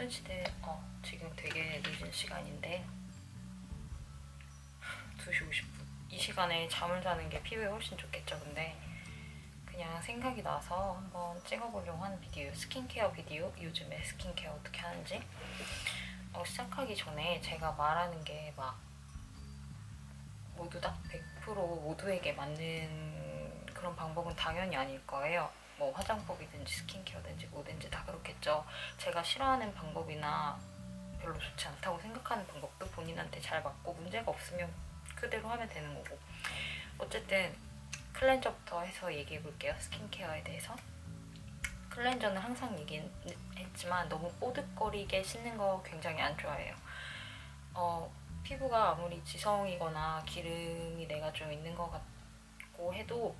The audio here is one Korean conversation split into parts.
현시대 지금 되게 늦은 시간인데 2시 50분. 이 시간에 잠을 자는 게 피부에 훨씬 좋겠죠. 근데 그냥 생각이 나서 한번 찍어보려고 하는 비디오, 스킨케어 비디오. 요즘에 스킨케어 어떻게 하는지. 시작하기 전에 제가 말하는 게 막 모두 다 100% 모두에게 맞는 그런 방법은 당연히 아닐 거예요. 뭐 화장법이든지 스킨케어든지 뭐든지 다 그렇겠죠. 제가 싫어하는 방법이나 별로 좋지 않다고 생각하는 방법도 본인한테 잘 맞고 문제가 없으면 그대로 하면 되는 거고. 어쨌든 클렌저부터 해서 얘기해 볼게요. 스킨케어에 대해서. 클렌저는 항상 얘기했지만 너무 뽀득거리게 씻는 거 굉장히 안 좋아해요. 피부가 아무리 지성이거나 기름이 내가 좀 있는 것 같고 해도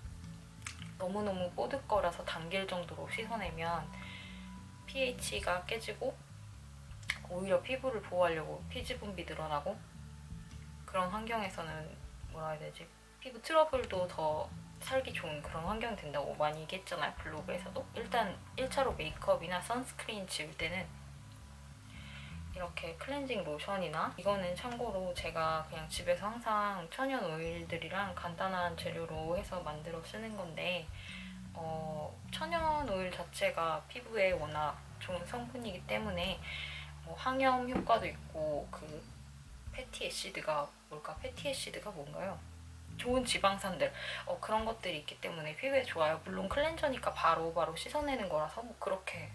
너무너무 뽀득거려서 당길 정도로 씻어내면 pH가 깨지고 오히려 피부를 보호하려고 피지 분비 늘어나고, 그런 환경에서는 뭐라 해야 되지? 피부 트러블도 더 살기 좋은 그런 환경이 된다고 많이 얘기했잖아요, 블로그에서도. 일단 1차로 메이크업이나 선스크린 지울 때는 이렇게 클렌징 로션이나, 이거는 참고로 제가 그냥 집에서 항상 천연 오일들이랑 간단한 재료로 해서 만들어 쓰는 건데, 천연 오일 자체가 피부에 워낙 좋은 성분이기 때문에 뭐 항염 효과도 있고, 그 패티애시드가 뭘까? 패티애시드가 뭔가요? 좋은 지방산들, 그런 것들이 있기 때문에 피부에 좋아요. 물론 클렌저니까 바로바로 씻어내는 거라서 뭐 그렇게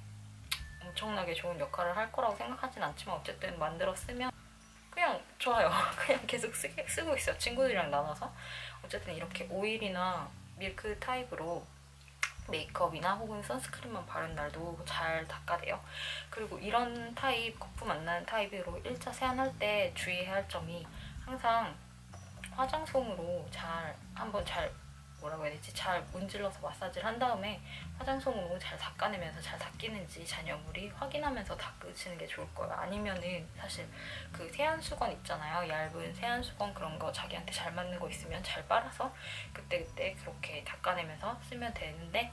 엄청나게 좋은 역할을 할 거라고 생각하진 않지만, 어쨌든 만들어 쓰면 그냥 좋아요. 그냥 계속 쓰고 있어요. 친구들이랑 나눠서. 어쨌든 이렇게 오일이나 밀크 타입으로 메이크업이나 혹은 선스크림만 바른 날도 잘 닦아내요. 그리고 이런 타입, 거품 안 나는 타입으로 1차 세안할 때 주의해야 할 점이, 항상 화장솜으로 한번 뭐라고 해야 되지? 잘 문질러서 마사지를 한 다음에 화장솜으로 잘 닦아내면서 잘 닦이는지 잔여물이 확인하면서 닦으시는 게 좋을 거예요. 아니면은 사실 그 세안수건 있잖아요. 얇은 세안수건, 그런 거 자기한테 잘 맞는 거 있으면 잘 빨아서 그때그때 그렇게 닦아내면서 쓰면 되는데,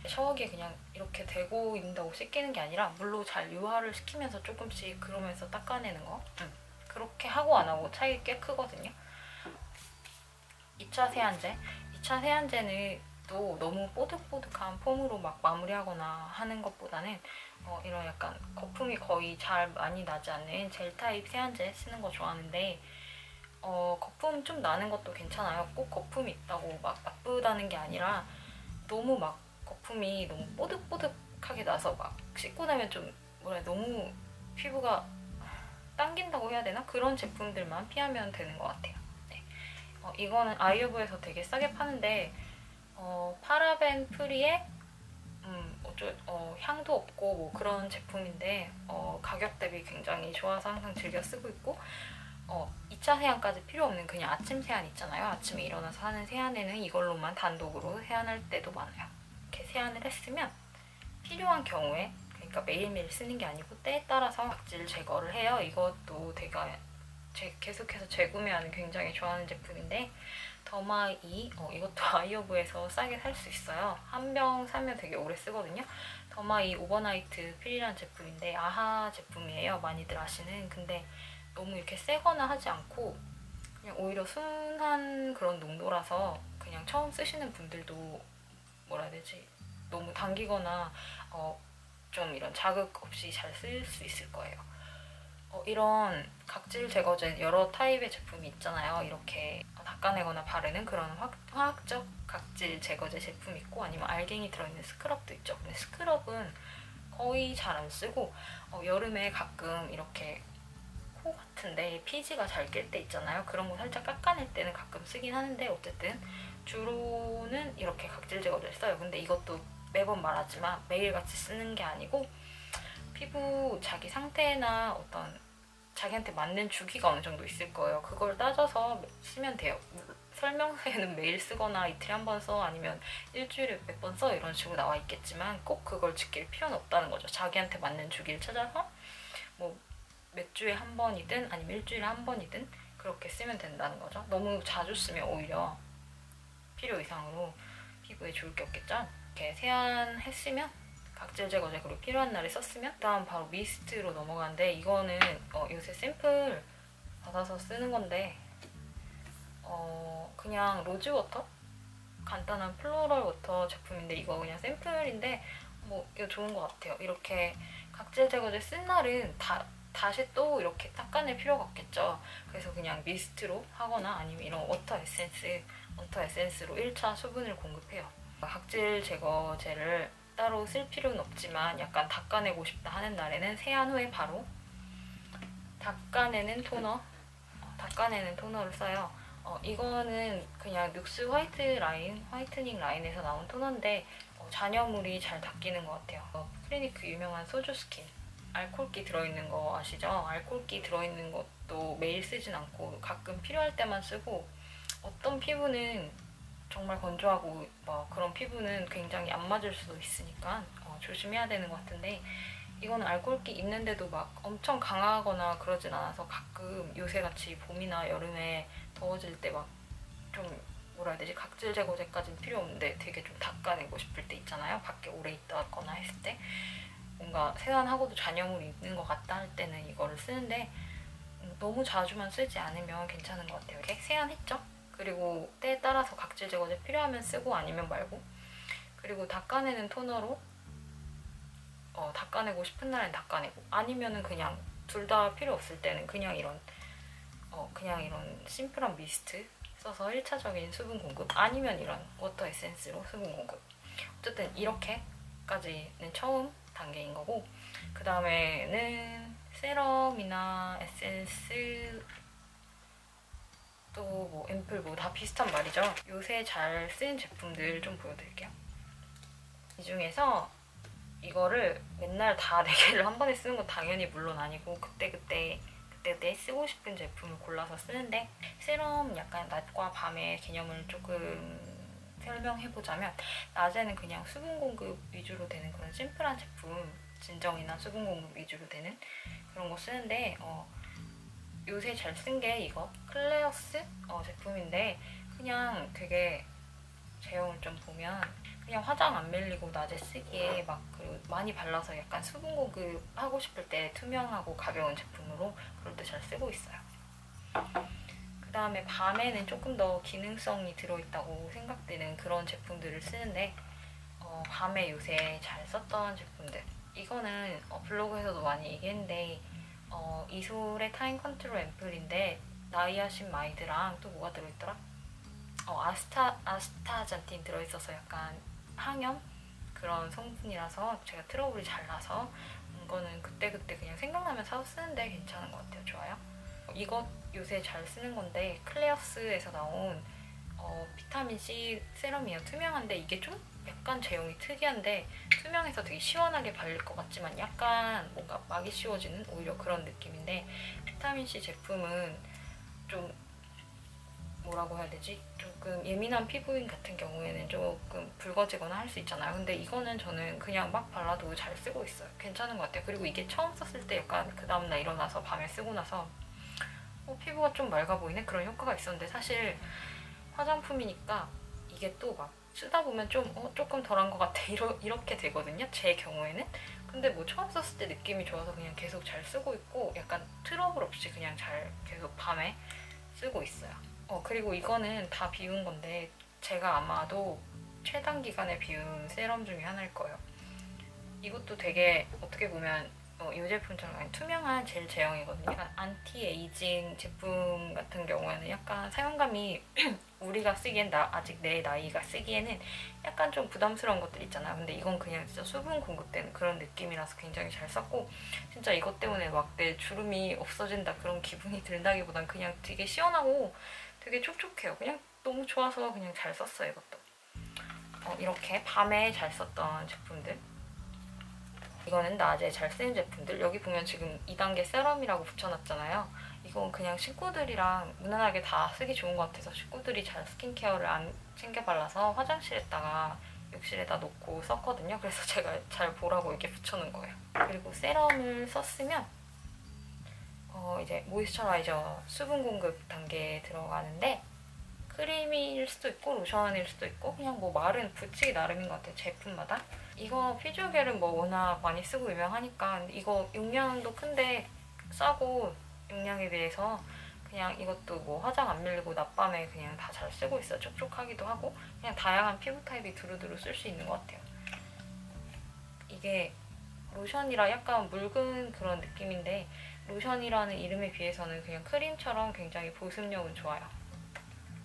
샤워기에 그냥 이렇게 대고 있는다고 씻기는 게 아니라 물로 잘 유화를 시키면서 조금씩 그러면서 닦아내는 거. 그렇게 하고 안 하고 차이 꽤 크거든요. 2차 세안제. 2차 세안제는 또 너무 뽀득뽀득한 폼으로 막 마무리하거나 하는 것보다는 이런 약간 거품이 거의 잘 많이 나지 않는 젤 타입 세안제 쓰는 거 좋아하는데, 거품 좀 나는 것도 괜찮아요. 꼭 거품이 있다고 막 나쁘다는 게 아니라, 너무 막 거품이 너무 뽀득뽀득하게 나서 막 씻고 나면 좀 너무 피부가 당긴다고 해야 되나? 그런 제품들만 피하면 되는 것 같아요. 네. 이거는 아이유브에서 되게 싸게 파는데 파라벤 프리에 향도 없고 뭐 그런 제품인데 가격 대비 굉장히 좋아서 항상 즐겨 쓰고 있고, 2차 세안까지 필요 없는 그냥 아침 세안 있잖아요. 아침에 일어나서 하는 세안에는 이걸로만 단독으로 세안할 때도 많아요. 이렇게 세안을 했으면 필요한 경우에, 그러니까 매일매일 쓰는 게 아니고 때에 따라서 각질 제거를 해요. 이것도 계속해서 재구매하는 굉장히 좋아하는 제품인데, 더마이, 이것도 아이오브에서 싸게 살 수 있어요. 한 병 사면 되게 오래 쓰거든요. 더마이 오버나이트 필이라는 제품인데 아하 제품이에요. 많이들 아시는. 근데 너무 이렇게 세거나 하지 않고 그냥 오히려 순한 그런 농도라서 그냥 처음 쓰시는 분들도 뭐라 해야 되지? 너무 당기거나 좀 이런 자극 없이 잘 쓸 수 있을 거예요. 이런 각질 제거제 여러 타입의 제품이 있잖아요. 이렇게 닦아내거나 바르는 그런 화학적 각질 제거제 제품 있고, 아니면 알갱이 들어있는 스크럽도 있죠. 근데 스크럽은 거의 잘 안 쓰고, 여름에 가끔 이렇게 코 같은데 피지가 잘 낄 때 있잖아요. 그런 거 살짝 깎아낼 때는 가끔 쓰긴 하는데, 어쨌든 주로는 이렇게 각질 제거제를 써요. 근데 이것도 매번 말하지만 매일같이 쓰는 게 아니고, 피부 자기 상태나 어떤 자기한테 맞는 주기가 어느 정도 있을 거예요. 그걸 따져서 쓰면 돼요. 설명서에는 매일 쓰거나 이틀에 한 번 써, 아니면 일주일에 몇 번 써, 이런 식으로 나와 있겠지만 꼭 그걸 지킬 필요는 없다는 거죠. 자기한테 맞는 주기를 찾아서 뭐 몇 주에 한 번이든 아니면 일주일에 한 번이든 그렇게 쓰면 된다는 거죠. 너무 자주 쓰면 오히려 필요 이상으로 피부에 좋을 게 없겠죠. 이렇게 세안했으면 각질 제거제 그리고 필요한 날에 썼으면 그다음 바로 미스트로 넘어가는데 이거는 요새 샘플 받아서 쓰는 건데 그냥 로즈워터? 간단한 플로럴 워터 제품인데 이거 그냥 샘플인데 뭐 이거 좋은 것 같아요. 이렇게 각질 제거제 쓴 날은 다시 또 이렇게 닦아낼 필요가 없겠죠. 그래서 그냥 미스트로 하거나 아니면 이런 워터 에센스로 1차 수분을 공급해요. 각질 제거제를 따로 쓸 필요는 없지만 약간 닦아내고 싶다 하는 날에는 세안 후에 바로 닦아내는 토너를 써요. 이거는 그냥 눅스 화이트닝 라인에서 나온 토너인데 잔여물이 잘 닦이는 것 같아요. 클리니크 유명한 소주 스킨 알콜기 들어있는 거 아시죠? 알콜기 들어있는 것도 매일 쓰진 않고 가끔 필요할 때만 쓰고 어떤 피부는 정말 건조하고 그런 피부는 굉장히 안 맞을 수도 있으니까 조심해야 되는 것 같은데 이거는 알콜기 있는데도 막 엄청 강하거나 그러진 않아서 가끔 요새같이 봄이나 여름에 더워질 때 막 좀 뭐라 해야 되지? 각질 제거제까지는 필요 없는데 되게 좀 닦아내고 싶을 때 있잖아요. 밖에 오래 있다거나 했을 때 뭔가 세안하고도 잔여물이 있는 것 같다 할 때는 이거를 쓰는데 너무 자주만 쓰지 않으면 괜찮은 것 같아요. 이렇게 세안했죠? 그리고 때에 따라서 각질 제거제 필요하면 쓰고 아니면 말고 그리고 닦아내는 토너로 닦아내고 싶은 날엔 닦아내고 아니면은 그냥 둘 다 필요 없을 때는 그냥 이런 심플한 미스트 써서 1차적인 수분 공급 아니면 이런 워터 에센스로 수분 공급 어쨌든 이렇게까지는 처음 단계인 거고 그 다음에는 세럼이나 에센스 또 뭐 앰플 뭐 다 비슷한 말이죠. 요새 잘 쓰는 제품들 좀 보여드릴게요. 이 중에서 이거를 맨날 다 4개를 한 번에 쓰는 건 당연히 물론 아니고 그때 쓰고 싶은 제품을 골라서 쓰는데 세럼 약간 낮과 밤의 개념을 조금 설명해보자면 낮에는 그냥 수분 공급 위주로 되는 그런 심플한 제품 진정이나 수분 공급 위주로 되는 그런 거 쓰는데 요새 잘 쓴 게 이거 클레어스 제품인데 그냥 되게 제형을 좀 보면 그냥 화장 안 밀리고 낮에 쓰기에 그리고 많이 발라서 약간 수분 공급 하고 싶을 때 투명하고 가벼운 제품으로 그럴 때 잘 쓰고 있어요. 그 다음에 밤에는 조금 더 기능성이 들어있다고 생각되는 그런 제품들을 쓰는데 밤에 요새 잘 썼던 제품들 이거는 블로그에서도 많이 얘기했는데 이솔의 타임 컨트롤 앰플인데 나이아신마이드랑 또 뭐가 들어있더라? 아스타잔틴 들어있어서 약간 항염 그런 성분이라서 제가 트러블이 잘 나서 이거는 그때그때 그냥 생각나면 사서 쓰는데 괜찮은 것 같아요. 좋아요. 이거 요새 잘 쓰는 건데 클레어스에서 나온 비타민C 세럼이에요. 투명한데 이게 좀 약간 제형이 특이한데 투명해서 되게 시원하게 발릴 것 같지만 약간 뭔가 막이 씌워지는 오히려 그런 느낌인데 비타민C 제품은 좀 뭐라고 해야 되지? 조금 예민한 피부인 같은 경우에는 조금 붉어지거나 할 수 있잖아요. 근데 이거는 저는 그냥 막 발라도 잘 쓰고 있어요. 괜찮은 것 같아요. 그리고 이게 처음 썼을 때 약간 그 다음날 일어나서 밤에 쓰고 나서 피부가 좀 맑아 보이네? 그런 효과가 있었는데 사실 화장품이니까 이게 또 막 쓰다 보면 조금 덜한 것 같아 이렇게 되거든요. 제 경우에는. 근데 뭐 처음 썼을 때 느낌이 좋아서 그냥 계속 잘 쓰고 있고 약간 트러블 없이 그냥 잘 계속 밤에 쓰고 있어요. 그리고 이거는 다 비운 건데 제가 아마도 최단 기간에 비운 세럼 중에 하나일 거예요. 이것도 되게 어떻게 보면 이 제품처럼 투명한 젤 제형이거든요. 약간 안티에이징 제품 같은 경우에는 약간 사용감이 우리가 쓰기엔 아직 내 나이가 쓰기에는 약간 좀 부담스러운 것들 있잖아요. 근데 이건 그냥 진짜 수분 공급되는 그런 느낌이라서 굉장히 잘 썼고 진짜 이것 때문에 막 내 주름이 없어진다 그런 기분이 든다기보단 그냥 되게 시원하고 되게 촉촉해요. 그냥 너무 좋아서 그냥 잘 썼어요. 이것도. 이렇게 밤에 잘 썼던 제품들 이거는 낮에 잘 쓰는 제품들 여기 보면 지금 2단계 세럼이라고 붙여놨잖아요. 이건 그냥 식구들이랑 무난하게 다 쓰기 좋은 것 같아서 식구들이 잘 스킨케어를 안 챙겨 발라서 화장실에다가 욕실에다 놓고 썼거든요. 그래서 제가 잘 보라고 이렇게 붙여놓은 거예요. 그리고 세럼을 썼으면 이제 모이스처라이저 수분 공급 단계에 들어가는데 크림일 수도 있고 로션일 수도 있고 그냥 뭐 말은 붙이기 나름인 것 같아요. 제품마다. 이거 피지오겔은 뭐 워낙 많이 쓰고 유명하니까 이거 용량도 큰데 싸고 용량에 비해서 그냥 이것도 뭐 화장 안 밀리고 낮밤에 그냥 다 잘 쓰고 있어요. 촉촉하기도 하고 그냥 다양한 피부 타입이 두루두루 쓸 수 있는 것 같아요. 이게 로션이라 약간 묽은 그런 느낌인데 로션이라는 이름에 비해서는 그냥 크림처럼 굉장히 보습력은 좋아요.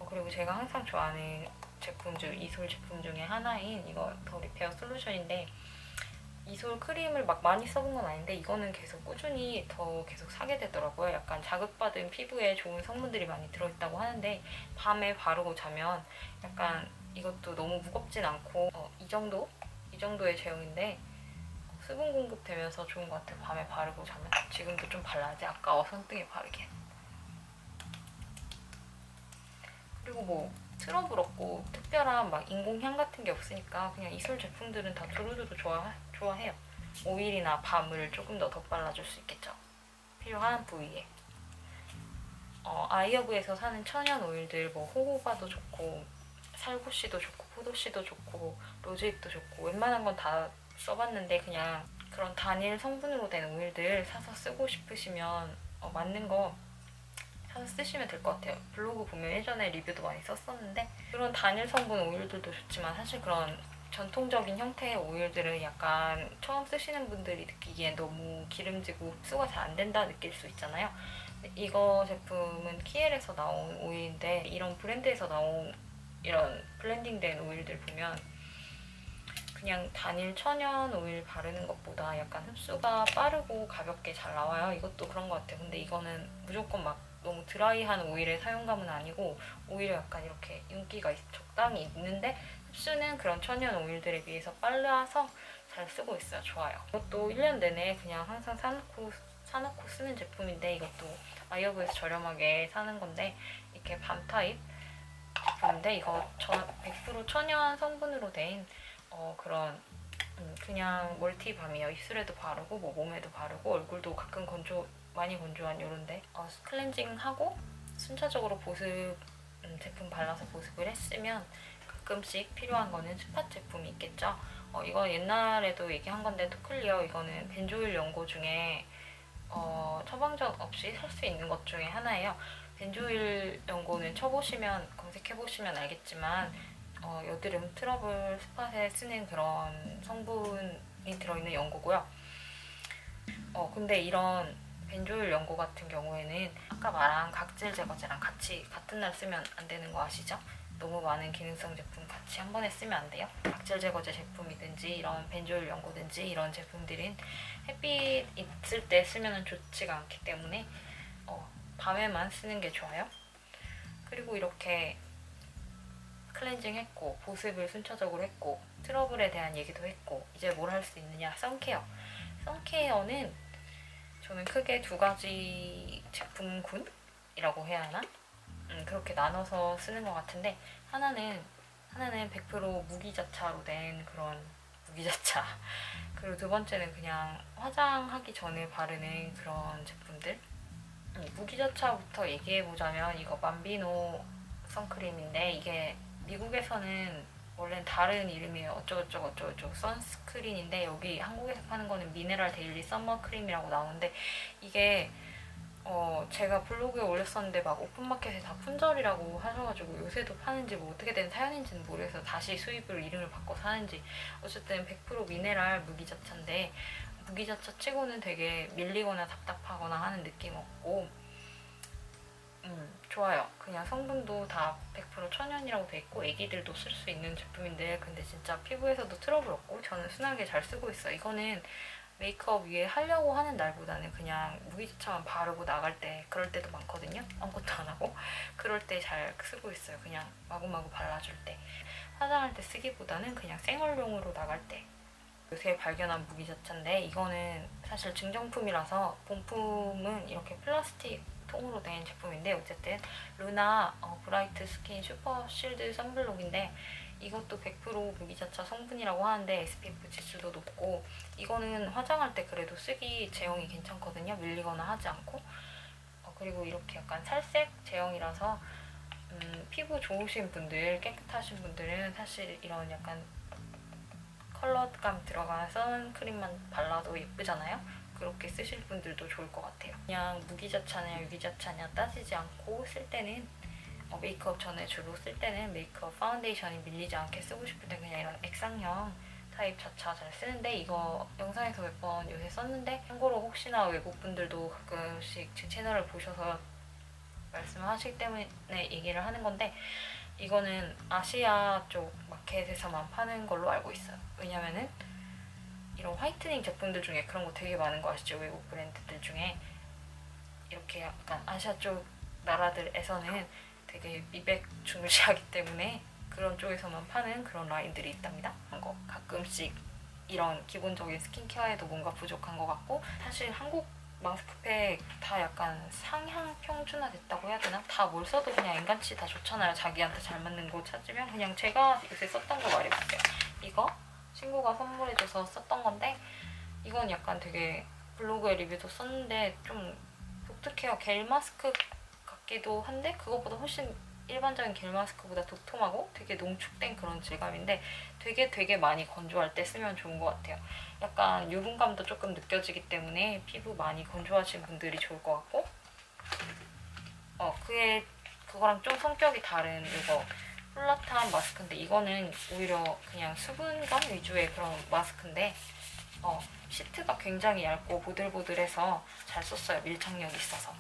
그리고 제가 항상 좋아하는 제품 중 이솔 제품 중에 하나인 이거 더 리페어 솔루션인데 이솔 크림을 막 많이 써본 건 아닌데 이거는 계속 꾸준히 더 계속 사게 되더라고요. 약간 자극받은 피부에 좋은 성분들이 많이 들어있다고 하는데 밤에 바르고 자면 약간 이것도 너무 무겁진 않고 이 정도의 제형인데 수분 공급되면서 좋은 것 같아요. 밤에 바르고 자면. 지금도 좀 발라야지. 아까워 손등에 바르게. 그리고 뭐 트러블 없고 특별한 막 인공향 같은 게 없으니까 그냥 이솔 제품들은 다 두루두루 좋아해요. 오일이나 밤을 조금 더 덧발라줄 수 있겠죠. 필요한 부위에. 아이허브에서 사는 천연 오일들 뭐 호호바도 좋고 살구씨도 좋고 포도씨도 좋고 로즈잎도 좋고 웬만한 건 다 써봤는데 그냥 그런 단일 성분으로 된 오일들 사서 쓰고 싶으시면 맞는 거 사서 쓰시면 될 것 같아요. 블로그 보면 예전에 리뷰도 많이 썼었는데 그런 단일 성분 오일들도 좋지만 사실 그런 전통적인 형태의 오일들은 약간 처음 쓰시는 분들이 느끼기엔 너무 기름지고 흡수가 잘 안 된다 느낄 수 있잖아요. 이거 제품은 키엘에서 나온 오일인데 이런 브랜드에서 나온 이런 블렌딩된 오일들 보면 그냥 단일 천연 오일 바르는 것보다 약간 흡수가 빠르고 가볍게 잘 나와요. 이것도 그런 것 같아요. 근데 이거는 무조건 막 너무 드라이한 오일의 사용감은 아니고 오히려 약간 이렇게 윤기가 적당히 있는데 흡수는 그런 천연 오일들에 비해서 빨라서 잘 쓰고 있어요. 좋아요. 이것도 1년 내내 그냥 항상 사놓고 쓰는 제품인데 이것도 아이허브에서 저렴하게 사는 건데 이렇게 밤 타입 제품인데 이거 100% 천연 성분으로 된 그런 그냥 멀티밤이에요. 입술에도 바르고 뭐 몸에도 바르고 얼굴도 가끔 많이 건조한 요런데 클렌징하고 순차적으로 보습 제품 발라서 보습을 했으면 가끔씩 필요한 거는 스팟 제품이 있겠죠. 이거 옛날에도 얘기한 건데 토클리어 이거는 벤조일 연고 중에 처방전 없이 살 수 있는 것 중에 하나예요. 벤조일 연고는 검색해보시면 알겠지만 여드름, 트러블, 스팟에 쓰는 그런 성분이 들어있는 연고고요. 근데 이런 벤조일 연고 같은 경우에는 아까 말한 각질 제거제랑 같은 날 쓰면 안 되는 거 아시죠? 너무 많은 기능성 제품 같이 한 번에 쓰면 안 돼요. 각질 제거제 제품이든지 이런 벤조일 연고든지 이런 제품들은 햇빛 있을 때 쓰면 좋지가 않기 때문에 밤에만 쓰는 게 좋아요. 그리고 이렇게 클렌징 했고 보습을 순차적으로 했고 트러블에 대한 얘기도 했고 이제 뭘 할 수 있느냐? 선케어. 선케어는 저는 크게 두 가지 제품군이라고 해야 하나? 그렇게 나눠서 쓰는 것 같은데 하나는 100% 무기자차로 된 그런 무기자차 그리고 두 번째는 그냥 화장하기 전에 바르는 그런 제품들. 무기자차부터 얘기해보자면 이거 맘비노 선크림인데 이게 미국에서는 원래는 다른 이름이에요. 어쩌고저쩌고 선스크린인데 여기 한국에서 파는 거는 미네랄 데일리 썸머 크림이라고 나오는데 이게 제가 블로그에 올렸었는데 막 오픈마켓에 다 품절이라고 하셔가지고 요새도 파는지 뭐 어떻게 된 사연인지는 모르겠어서 다시 수입으로 이름을 바꿔서 하는지 어쨌든 100% 미네랄 무기자차인데 무기자차 치고는 되게 밀리거나 답답하거나 하는 느낌 없고 좋아요. 그냥 성분도 다 100% 천연이라고 돼 있고 애기들도 쓸 수 있는 제품인데 근데 진짜 피부에서도 트러블 없고 저는 순하게 잘 쓰고 있어요. 이거는 메이크업 위에 하려고 하는 날보다는 그냥 무기자차만 바르고 나갈 때 그럴 때도 많거든요. 아무것도 안 하고 그럴 때 잘 쓰고 있어요. 그냥 마구마구 발라줄 때 화장할 때 쓰기보다는 그냥 생얼용으로 나갈 때 요새 발견한 무기자차인데 이거는 사실 증정품이라서 본품은 이렇게 플라스틱 통으로 된 제품인데 어쨌든 루나 브라이트 스킨 슈퍼 실드 선블록인데 이것도 100% 무기자차 성분이라고 하는데 SPF 지수도 높고 이거는 화장할 때 그래도 쓰기 제형이 괜찮거든요. 밀리거나 하지 않고 그리고 이렇게 약간 살색 제형이라서 피부 좋으신 분들, 깨끗하신 분들은 사실 이런 약간 컬러감 들어간 선크림만 발라도 예쁘잖아요. 그렇게 쓰실 분들도 좋을 것 같아요. 그냥 무기자차냐 유기자차냐 따지지 않고 쓸 때는 메이크업 전에 주로 쓸 때는 메이크업 파운데이션이 밀리지 않게 쓰고 싶을 때 그냥 이런 액상형 타입 자차 잘 쓰는데, 이거 영상에서 몇 번 요새 썼는데 참고로 혹시나 외국분들도 가끔씩 제 채널을 보셔서 말씀하시기 때문에 얘기를 하는 건데, 이거는 아시아 쪽 마켓에서만 파는 걸로 알고 있어요. 왜냐면은 이런 화이트닝 제품들 중에 그런 거 되게 많은 거 아시죠? 외국 브랜드들 중에 이렇게 약간 아시아 쪽 나라들에서는 되게 미백 중시하기 때문에 그런 쪽에서만 파는 그런 라인들이 있답니다. 가끔씩 이런 기본적인 스킨케어에도 뭔가 부족한 것 같고, 사실 한국 마스크팩 다 약간 상향 평준화 됐다고 해야 되나? 다 뭘 써도 그냥 인간치 다 좋잖아요. 자기한테 잘 맞는 거 찾으면. 그냥 제가 요새 썼던 거 말해볼게요. 이거 친구가 선물해줘서 썼던 건데, 이건 약간 되게 블로그에 리뷰도 썼는데 좀 독특해요. 겔 마스크 같기도 한데 그것보다 훨씬 일반적인 겔 마스크보다 도톰하고 되게 농축된 그런 질감인데 되게 많이 건조할 때 쓰면 좋은 것 같아요. 약간 유분감도 조금 느껴지기 때문에 피부 많이 건조하신 분들이 좋을 것 같고, 그거랑 좀 성격이 다른 이거 플라트한 마스크인데, 이거는 오히려 그냥 수분감 위주의 그런 마스크인데 시트가 굉장히 얇고 보들보들해서 잘 썼어요. 밀착력이 있어서.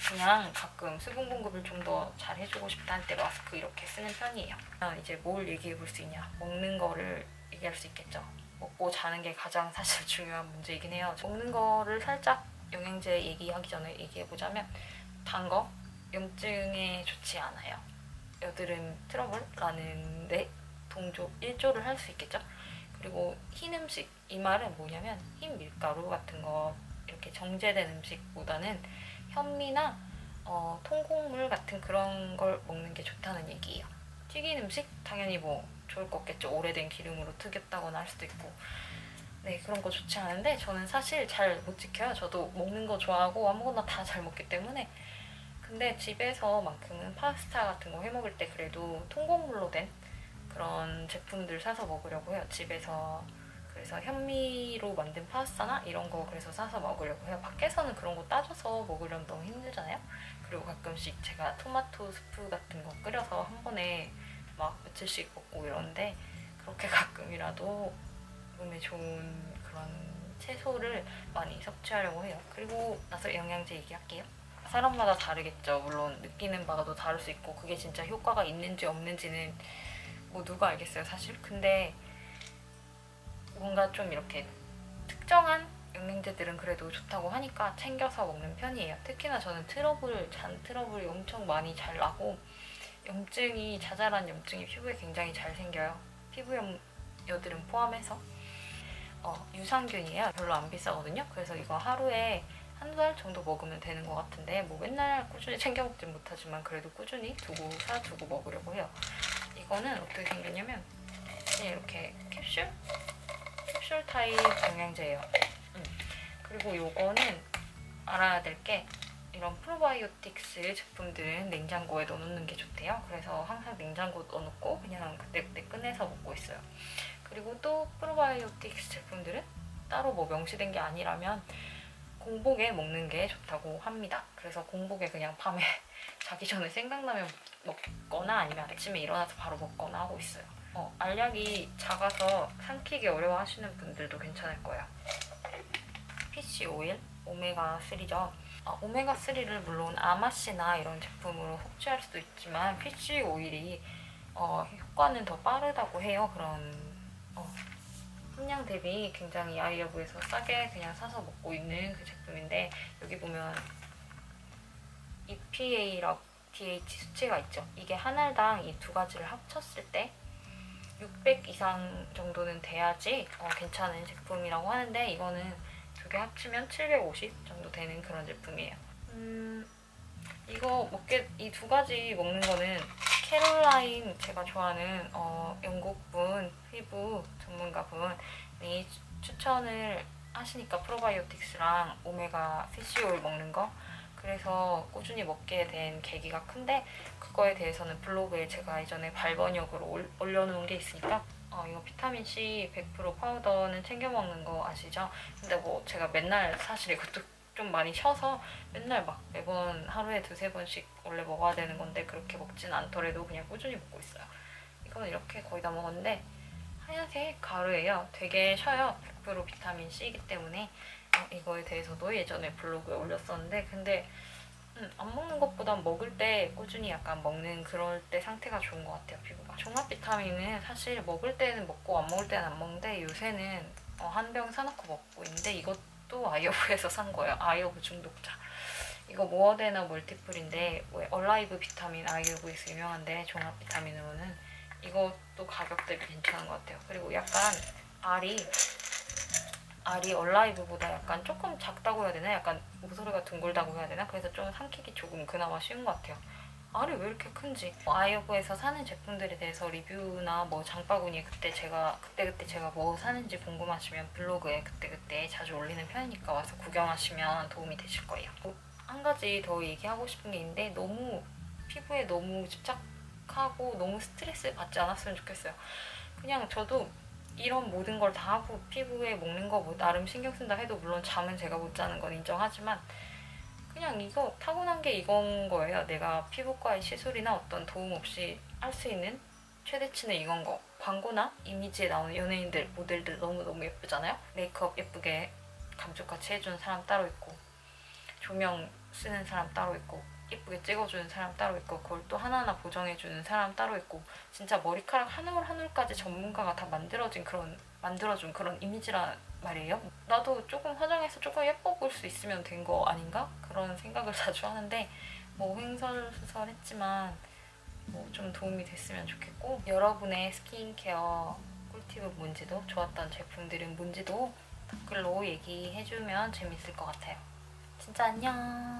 그냥 가끔 수분 공급을 좀 더 잘 해주고 싶다 할 때 마스크 이렇게 쓰는 편이에요. 이제 뭘 얘기해 볼 수 있냐. 먹는 거를 얘기할 수 있겠죠. 먹고 자는 게 가장 사실 중요한 문제이긴 해요. 먹는 거를 살짝 영양제 얘기하기 전에 얘기해보자면, 단 거 염증에 좋지 않아요. 여드름 트러블라는 데 동조 1조를 할 수 있겠죠. 그리고 흰 음식, 이 말은 뭐냐면 흰 밀가루 같은 거 이렇게 정제된 음식보다는 현미나 통곡물 같은 그런 걸 먹는 게 좋다는 얘기예요. 튀긴 음식? 당연히 뭐 좋을 것 같겠죠. 오래된 기름으로 튀겼다거나 할 수도 있고. 네, 그런 거 좋지 않은데 저는 사실 잘 못 지켜요. 저도 먹는 거 좋아하고 아무거나 다 잘 먹기 때문에. 근데 집에서만큼은 파스타 같은 거 해먹을 때 그래도 통곡물로 된 그런 제품들 사서 먹으려고 해요. 집에서. 그래서 현미로 만든 파스타나 이런 거 그래서 사서 먹으려고 해요. 밖에서는 그런 거 따져서 먹으려면 너무 힘들잖아요. 그리고 가끔씩 제가 토마토 스프 같은 거 끓여서 한 번에 막 며칠씩 먹고 이러는데, 그렇게 가끔이라도 몸에 좋은 그런 채소를 많이 섭취하려고 해요. 그리고 나서 영양제 얘기할게요. 사람마다 다르겠죠. 물론 느끼는 바가 또 다를 수 있고 그게 진짜 효과가 있는지 없는지는 뭐 누가 알겠어요 사실. 근데 뭔가 좀 이렇게 특정한 영양제들은 그래도 좋다고 하니까 챙겨서 먹는 편이에요. 특히나 저는 잔 트러블이 엄청 많이 잘 나고, 자잘한 염증이 피부에 굉장히 잘 생겨요. 피부염, 여드름 포함해서. 유산균이에요. 별로 안 비싸거든요. 그래서 이거 하루에 한두 알 정도 먹으면 되는 것 같은데, 뭐 맨날 꾸준히 챙겨 먹진 못하지만 그래도 꾸준히 사두고 먹으려고 해요. 이거는 어떻게 생겼냐면 그냥 이렇게 캡슐 타입 영양제예요. 그리고 요거는 알아야 될 게, 이런 프로바이오틱스 제품들은 냉장고에 넣어놓는 게 좋대요. 그래서 항상 냉장고에 넣어놓고 그냥 그때그때 꺼내서 먹고 있어요. 그리고 또 프로바이오틱스 제품들은 따로 뭐 명시된 게 아니라면 공복에 먹는 게 좋다고 합니다. 그래서 공복에 그냥 밤에 자기 전에 생각나면 먹거나 아니면 아침에 일어나서 바로 먹거나 하고 있어요. 알약이 작아서 삼키기 어려워하시는 분들도 괜찮을 거예요. 피쉬 오일, 오메가3죠. 오메가3를 물론 아마씨나 이런 제품으로 섭취할 수도 있지만 피쉬 오일이 효과는 더 빠르다고 해요. 그런 함량 대비 굉장히 아이러브에서 싸게 그냥 사서 먹고 있는 그 제품인데, 여기 보면 EPA라고 DH 수치가 있죠. 이게 한 알당 이 두 가지를 합쳤을 때 600 이상 정도는 돼야지 괜찮은 제품이라고 하는데, 이거는 두 개 합치면 750 정도 되는 그런 제품이에요. 이 두 가지 먹는 거는 캐롤라인, 제가 좋아하는 영국분 피부 전문가분이 추천을 하시니까 프로바이오틱스랑 오메가 피쉬오일 먹는 거, 그래서 꾸준히 먹게 된 계기가 큰데, 그거에 대해서는 블로그에 제가 예전에 발번역으로 올려놓은 게 있으니까 이거 비타민C 100% 파우더는 챙겨 먹는 거 아시죠? 근데 뭐 제가 맨날 사실 이것도 좀 많이 쉬어서 맨날 막 매번 하루에 2~3번씩 원래 먹어야 되는 건데 그렇게 먹진 않더라도 그냥 꾸준히 먹고 있어요. 이건 이렇게 거의 다 먹었는데 하얀색 가루예요. 되게 쉬어요. 100% 비타민C이기 때문에 이거에 대해서도 예전에 블로그에 올렸었는데 근데 안 먹는 것보단 먹을 때 꾸준히 약간 먹는 그럴 때 상태가 좋은 것 같아요, 피부가. 종합 비타민은 사실 먹을 때는 먹고 안 먹을 때는 안 먹는데 요새는 한 병 사놓고 먹고 있는데 이것도 아이어브에서 산 거예요. 아이어브 중독자. 이거 모어데나 멀티플인데 얼라이브 비타민 아이어브에서 유명한데 종합 비타민으로는 이것도 가격 대비 괜찮은 것 같아요. 그리고 약간 알이 얼라이브보다 약간 조금 작다고 해야 되나? 약간 모서리가 둥글다고 해야 되나? 그래서 좀 삼키기 조금 그나마 쉬운 것 같아요. 알이 왜 이렇게 큰지. 아이어브에서 사는 제품들에 대해서 리뷰나 뭐 장바구니에 그때 제가 뭐 사는지 궁금하시면 블로그에 그때 자주 올리는 편이니까 와서 구경하시면 도움이 되실 거예요. 한 가지 더 얘기하고 싶은 게 있는데 너무 피부에 너무 집착하고 너무 스트레스 받지 않았으면 좋겠어요. 그냥 저도 이런 모든 걸 다 하고 피부에 먹는 거 뭐 나름 신경 쓴다 해도 물론 잠은 제가 못 자는 건 인정하지만 그냥 이거 타고난 게 이건 거예요. 내가 피부과의 시술이나 어떤 도움 없이 할 수 있는 최대치는 이건 거. 광고나 이미지에 나오는 연예인들, 모델들 너무너무 예쁘잖아요? 메이크업 예쁘게 감쪽같이 해주는 사람 따로 있고 조명 쓰는 사람 따로 있고 예쁘게 찍어주는 사람 따로 있고 그걸 또 하나하나 보정해주는 사람 따로 있고 진짜 머리카락 한 올 한 올까지 전문가가 다 만들어준 그런 이미지란 말이에요. 나도 조금 화장해서 조금 예뻐 보일 수 있으면 된 거 아닌가? 그런 생각을 자주 하는데 뭐 횡설수설했지만 뭐 좀 도움이 됐으면 좋겠고 여러분의 스킨케어 꿀팁은 뭔지도 좋았던 제품들은 뭔지도 댓글로 얘기해주면 재밌을 것 같아요. 진짜 안녕.